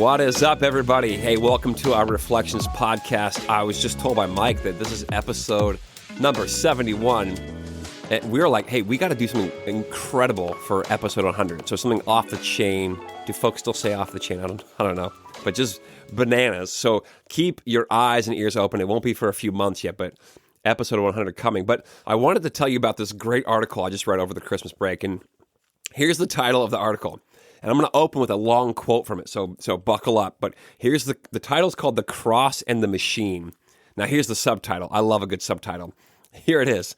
What is up, everybody? Hey, welcome to our Reflections podcast. I was just told by Mike that this is episode number 71. And we were like, hey, we got to do something incredible for episode 100. So something off the chain. Do folks still say off the chain? I don't know. But just bananas. So keep your eyes and ears open. It won't be for a few months yet, but episode 100 coming. But I wanted to tell you about this great article I just read over the Christmas break. And here's the title of the article. And I'm going to open with a long quote from it, so buckle up. But here's the title is called The Cross and the Machine. Now here's the subtitle. I love a good subtitle. Here it is.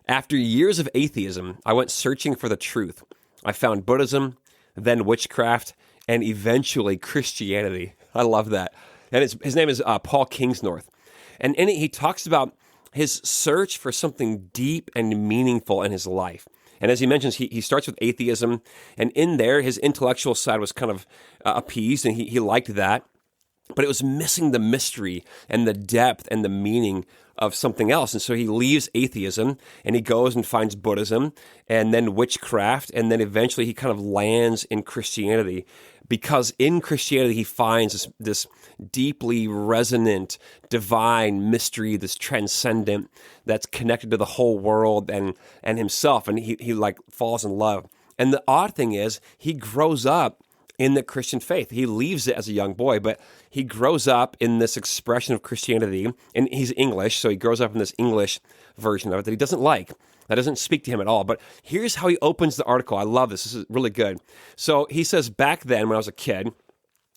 After years of atheism, I went searching for the truth. I found Buddhism, then witchcraft, and eventually Christianity. I love that. And his name is Paul Kingsnorth. And in it, he talks about his search for something deep and meaningful in his life. And as he mentions, he starts with atheism, and in there, his intellectual side was kind of appeased, and he liked that. But it was missing the mystery and the depth and the meaning of something else. And so he leaves atheism, and he goes and finds Buddhism, and then witchcraft, and then eventually he kind of lands in Christianity. Because in Christianity, he finds this deeply resonant, divine mystery, this transcendent that's connected to the whole world and himself. And he like falls in love. And the odd thing is, he grows up in the Christian faith. He leaves it as a young boy, but he grows up in this expression of Christianity. And he's English, so he grows up in this English version of it that he doesn't like. That doesn't speak to him at all. But here's how he opens the article. I love this. This is really good. So he says, back then when I was a kid,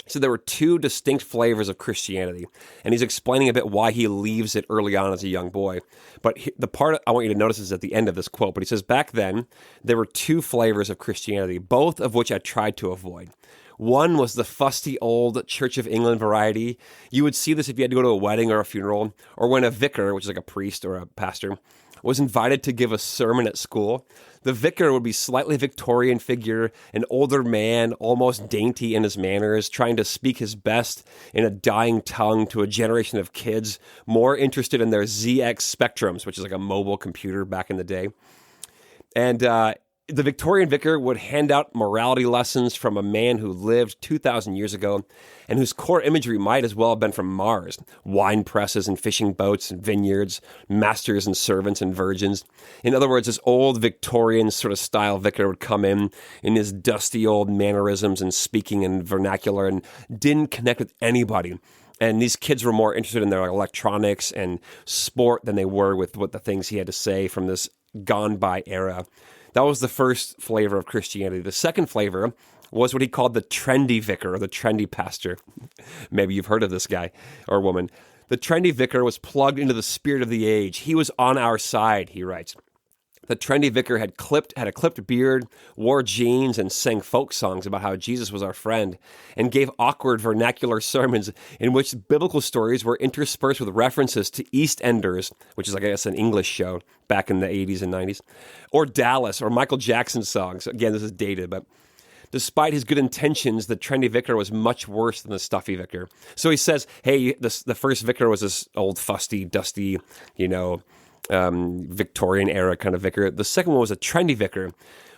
he said there were two distinct flavors of Christianity. And he's explaining a bit why he leaves it early on as a young boy. But the part I want you to notice is at the end of this quote. But he says, back then, there were two flavors of Christianity, both of which I tried to avoid. One was the fusty old Church of England variety. You would see this if you had to go to a wedding or a funeral, or when a vicar, which is like a priest or a pastor, was invited to give a sermon at school. The vicar would be slightly Victorian figure, an older man, almost dainty in his manners, trying to speak his best in a dying tongue to a generation of kids more interested in their ZX Spectrums, which is like a mobile computer back in the day. And the Victorian vicar would hand out morality lessons from a man who lived 2,000 years ago and whose core imagery might as well have been from Mars. Wine presses and fishing boats and vineyards, masters and servants and virgins. In other words, this old Victorian sort of style vicar would come in his dusty old mannerisms and speaking in vernacular and didn't connect with anybody. And these kids were more interested in their electronics and sport than they were with what the things he had to say from this gone-by era. That was the first flavor of Christianity. The second flavor was what he called the trendy vicar, or the trendy pastor. Maybe you've heard of this guy or woman. The trendy vicar was plugged into the spirit of the age. He was on our side, he writes. The trendy vicar had a clipped beard, wore jeans, and sang folk songs about how Jesus was our friend, and gave awkward vernacular sermons in which biblical stories were interspersed with references to EastEnders, which is, I guess, an English show back in the 80s and 90s, or Dallas, or Michael Jackson songs. Again, this is dated, but despite his good intentions, the trendy vicar was much worse than the stuffy vicar. So he says, hey, the first vicar was this old, fusty, dusty, Victorian era kind of vicar. The second one was a trendy vicar,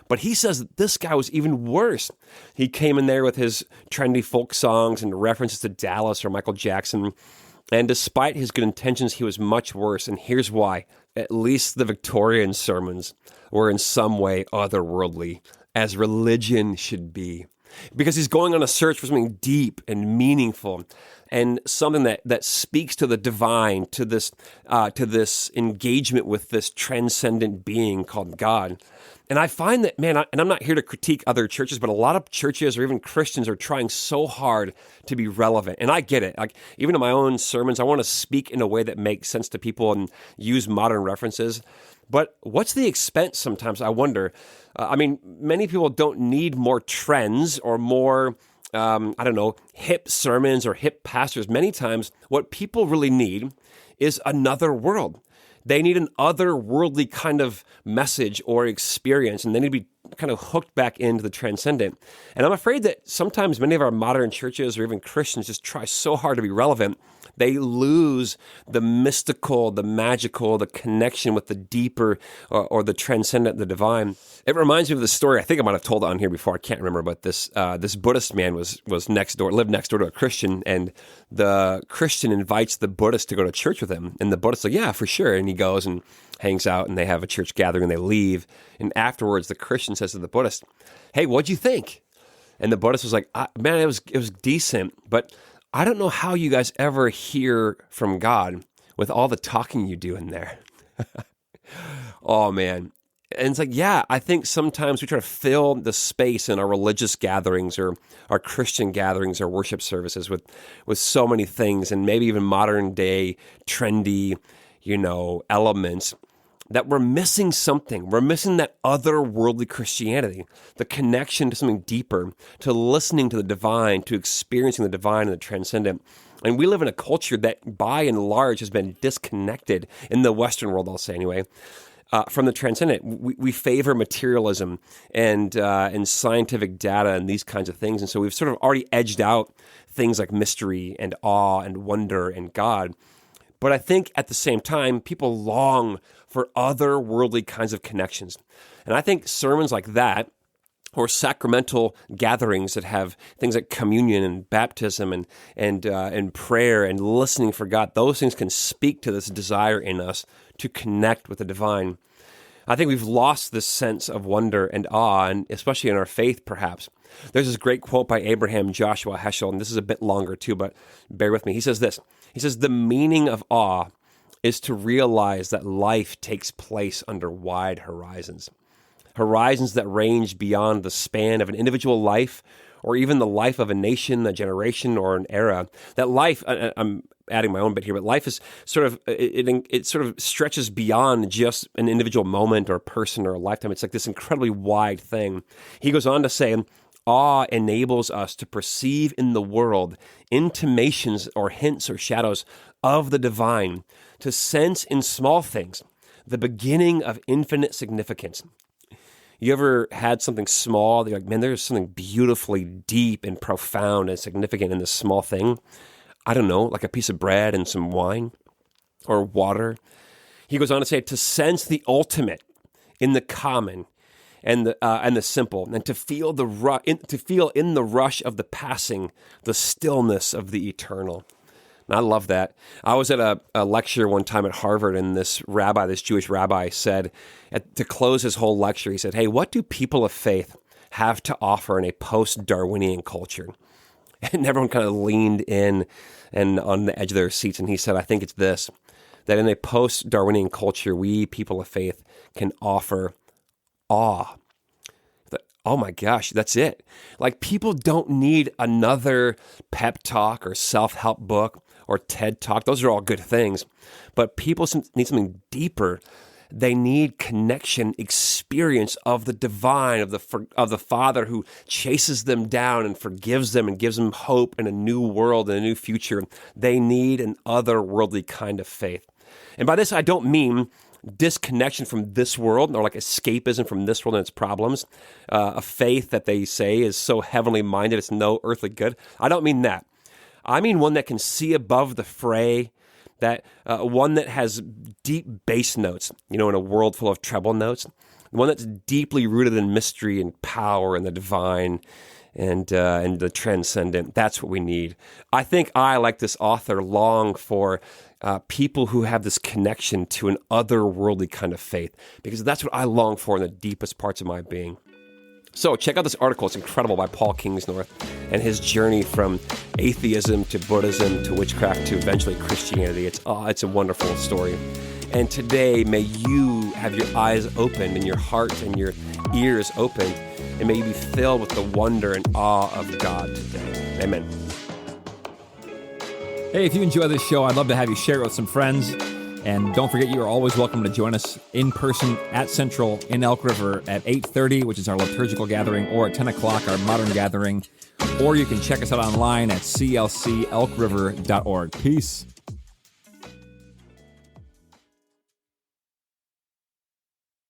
but he says that this guy was even worse. He came in there with his trendy folk songs and references to Dallas or Michael Jackson, and despite his good intentions, he was much worse, and here's why. At least the Victorian sermons were in some way otherworldly, as religion should be. Because he's going on a search for something deep and meaningful and something that speaks to the divine, to this engagement with this transcendent being called God. And I find that, man, and I'm not here to critique other churches, but a lot of churches or even Christians are trying so hard to be relevant. And I get it. Like, even in my own sermons, I want to speak in a way that makes sense to people and use modern references. But what's the expense sometimes, I wonder? Many people don't need more trends or more, hip sermons or hip pastors. Many times, what people really need is another world. They need an otherworldly kind of message or experience, and they need to be kind of hooked back into the transcendent. And I'm afraid that sometimes many of our modern churches or even Christians just try so hard to be relevant They lose the mystical, the magical, the connection with the deeper or the transcendent, the divine. It reminds me of the story. I think I might have told it on here before. I can't remember, but this Buddhist man lived next door to a Christian, and the Christian invites the Buddhist to go to church with him. And the Buddhist's like, yeah, for sure. And he goes and hangs out, and they have a church gathering, and they leave. And afterwards, the Christian says to the Buddhist, hey, what'd you think? And the Buddhist was like, man, it was decent, but I don't know how you guys ever hear from God with all the talking you do in there. Oh, man. And it's like, yeah, I think sometimes we try to fill the space in our religious gatherings or our Christian gatherings or worship services with so many things, and maybe even modern day trendy, elements, that we're missing something. We're missing that otherworldly Christianity, the connection to something deeper, to listening to the divine, to experiencing the divine and the transcendent. And we live in a culture that, by and large, has been disconnected, in the Western world, I'll say anyway, from the transcendent. We favor materialism and scientific data and these kinds of things. And so we've sort of already edged out things like mystery and awe and wonder and God. But I think at the same time, people long for otherworldly kinds of connections. And I think sermons like that, or sacramental gatherings that have things like communion and baptism and prayer and listening for God, those things can speak to this desire in us to connect with the divine. I think we've lost this sense of wonder and awe, and especially in our faith, perhaps. There's this great quote by Abraham Joshua Heschel, and this is a bit longer too, but bear with me. He says this. He says, the meaning of awe is to realize that life takes place under wide horizons. Horizons that range beyond the span of an individual life or even the life of a nation, a generation, or an era. That life, I'm adding my own bit here, but life is sort of, it sort of stretches beyond just an individual moment or person or a lifetime. It's like this incredibly wide thing. He goes on to say, awe enables us to perceive in the world intimations or hints or shadows of the divine, to sense in small things the beginning of infinite significance. You ever had something small that you're like, man, there's something beautifully deep and profound and significant in this small thing? I don't know, like a piece of bread and some wine or water. He goes on to say, to sense the ultimate in the common and the simple, and to feel in the rush of the passing, the stillness of the eternal. And I love that. I was at a lecture one time at Harvard, and this Jewish rabbi said, to close his whole lecture, he said, hey, what do people of faith have to offer in a post-Darwinian culture? And everyone kind of leaned in and on the edge of their seats, and he said, I think it's this, that in a post-Darwinian culture, we, people of faith, can offer awe. Oh my gosh, that's it. Like, people don't need another pep talk or self-help book or TED Talk. Those are all good things. But people need something deeper. They need connection, experience of the divine, of the Father who chases them down and forgives them and gives them hope in a new world and a new future. They need an otherworldly kind of faith. And by this, I don't mean disconnection from this world or like escapism from this world and its problems, a faith that they say is so heavenly minded it's no earthly good. I don't mean that. I mean one that can see above the fray, that one that has deep bass notes, in a world full of treble notes, one that's deeply rooted in mystery and power and the divine and the transcendent. That's what we need. I think I, like this author, long for people who have this connection to an otherworldly kind of faith, because that's what I long for in the deepest parts of my being. So check out this article. It's incredible, by Paul Kingsnorth, and his journey from atheism to Buddhism to witchcraft to eventually Christianity. It's a wonderful story. And today, may you have your eyes opened and your heart and your ears opened, and may you be filled with the wonder and awe of God today. Amen. Hey, if you enjoy this show, I'd love to have you share it with some friends. And don't forget, you are always welcome to join us in person at Central in Elk River at 8:30, which is our liturgical gathering, or at 10 o'clock, our modern gathering. Or you can check us out online at clcelkriver.org. Peace.